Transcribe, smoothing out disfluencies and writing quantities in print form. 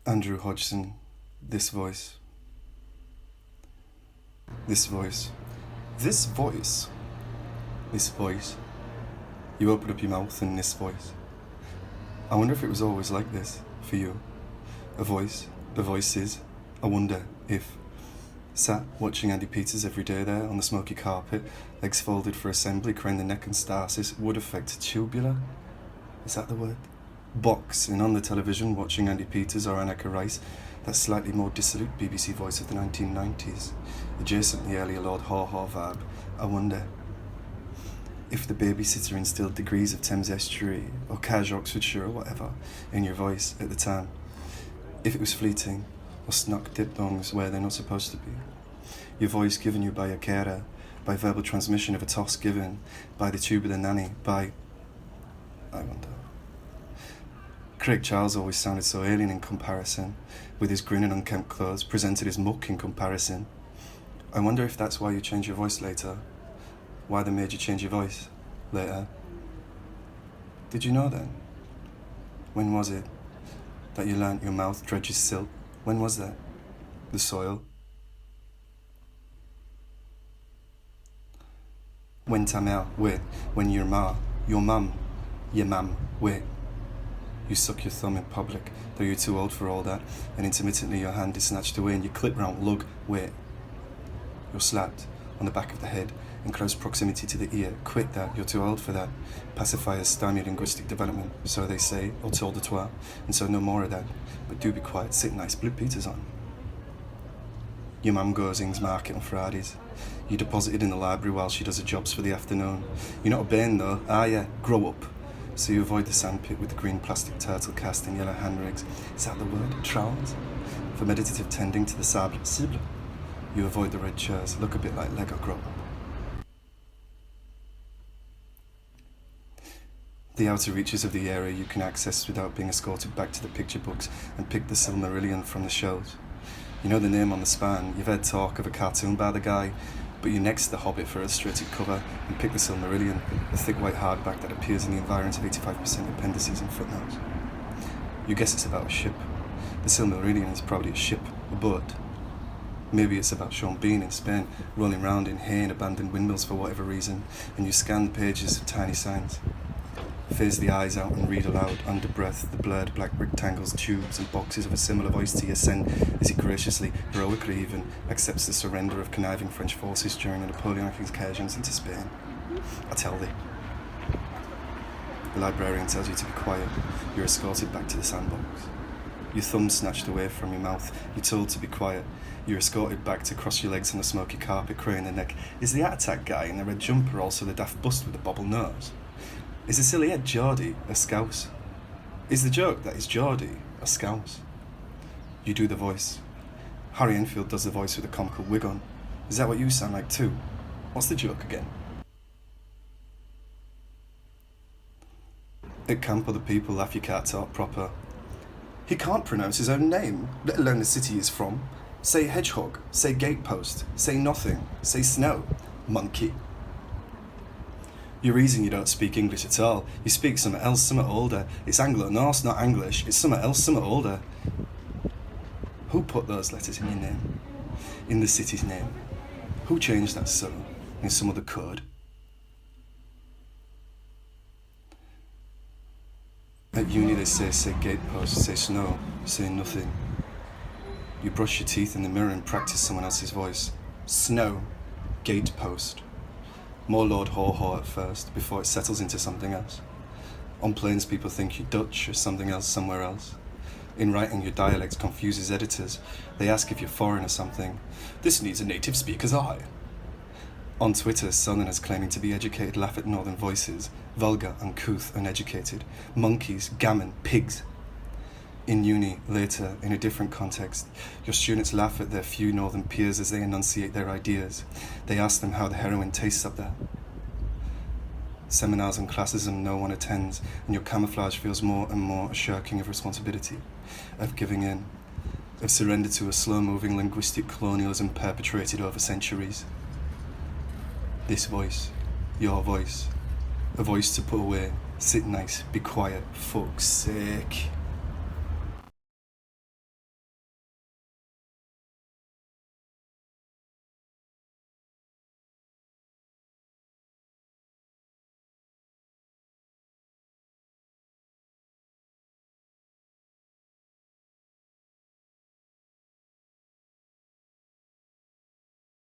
Andrew Hodgson, this voice. This voice. This voice. This voice. You open up your mouth and this voice. I wonder if it was always like this for you. A voice, the voices. I wonder if. Sat watching Andy Peters every day there on the smoky carpet, legs folded for assembly, crane the neck and stasis, would affect tubular. Is that the word? Boxing on the television, watching Andy Peters or Anneka Rice, that slightly more dissolute BBC voice of the 1990s, adjacent the earlier Lord Haw-Haw vibe. I wonder if the babysitter instilled degrees of Thames Estuary or Cash Oxfordshire or whatever in your voice at the time. If it was fleeting or snuck diphthongs where they're not supposed to be. Your voice given you by a carer, by verbal transmission of a toss given, by the tubular nanny, by... I wonder. Craig Charles always sounded so alien in comparison, with his grin and unkempt clothes, presented as muck in comparison. I wonder if that's why you changed your voice later. Why they made you change your voice later. Did you know then? When was it that you learnt your mouth dredges silk? When was that? The soil? When tamel, wait. When your mum, wait. You suck your thumb in public, though you're too old for all that, and intermittently your hand is snatched away and you clip round lug, wait. You're slapped on the back of the head in close proximity to the ear. Quit that, you're too old for that. Pacifiers stymie linguistic development, so they say, or told de toi, and so no more of that. But do be quiet, sit nice, Blue Peter's on. Your mum goes Ing's market on Fridays. You deposited in the library while she does her jobs for the afternoon. You're not obeying though, are ya? Grow up. So you avoid the sandpit with the green plastic turtle cast and yellow hand rigs. Is that the word? Troughs? For meditative tending to the sable. You avoid the red chairs, look a bit like Lego grow up. The outer reaches of the area you can access without being escorted back to the picture books and pick the Silmarillion from the shelves. You know the name on the spine, you've heard talk of a cartoon by the guy, but you next The Hobbit for illustrated cover and pick the Silmarillion, the thick white hardback that appears in the environs of 85% appendices and footnotes. You guess it's about a ship. The Silmarillion is probably a ship, a boat. Maybe it's about Sean Bean in Spain, rolling round in hay and abandoned windmills for whatever reason, and you scan the pages of tiny signs. Phase the eyes out and read aloud, under breath, the blurred black rectangles, tubes and boxes of a similar voice to your send as he graciously, heroically even, accepts the surrender of conniving French forces during the Napoleonic incursions into Spain. I tell thee. The librarian tells you to be quiet. You're escorted back to the sandbox. Your thumb snatched away from your mouth. You're told to be quiet. You're escorted back to cross your legs on the smoky carpet, crane the neck. Is the Art Attack guy in the red jumper also the daft bust with the bobble nose? Is the silly head Geordie a scouse? Is the joke that it's Geordie a scouse? You do the voice. Harry Enfield does the voice with a comical wig on. Is that what you sound like too? What's the joke again? At camp other people laugh you can't talk proper. He can't pronounce his own name, let alone the city he's from. Say hedgehog, say gatepost, say nothing, say snow, monkey. You're reason you don't speak English at all. You speak something else, something older. It's Anglo-Norse, not English. It's something else, something older. Who put those letters in your name? In the city's name? Who changed that so? In some other code? At uni they say gatepost, say snow, say nothing. You brush your teeth in the mirror and practice someone else's voice. Snow, gatepost. More Lord Haw-Haw at first, before it settles into something else. On planes people think you're Dutch or something else somewhere else. In writing your dialect confuses editors. They ask if you're foreign or something. This needs a native speaker's eye. On Twitter, Southerners claiming to be educated laugh at northern voices. Vulgar, uncouth, uneducated. Monkeys, gammon, pigs. In uni, later, in a different context, your students laugh at their few northern peers as they enunciate their ideas. They ask them how the heroin tastes up there. Seminars and classism no one attends, and your camouflage feels more and more a shirking of responsibility, of giving in, of surrender to a slow-moving linguistic colonialism perpetrated over centuries. This voice, your voice, a voice to put away, sit nice, be quiet, fuck's sake.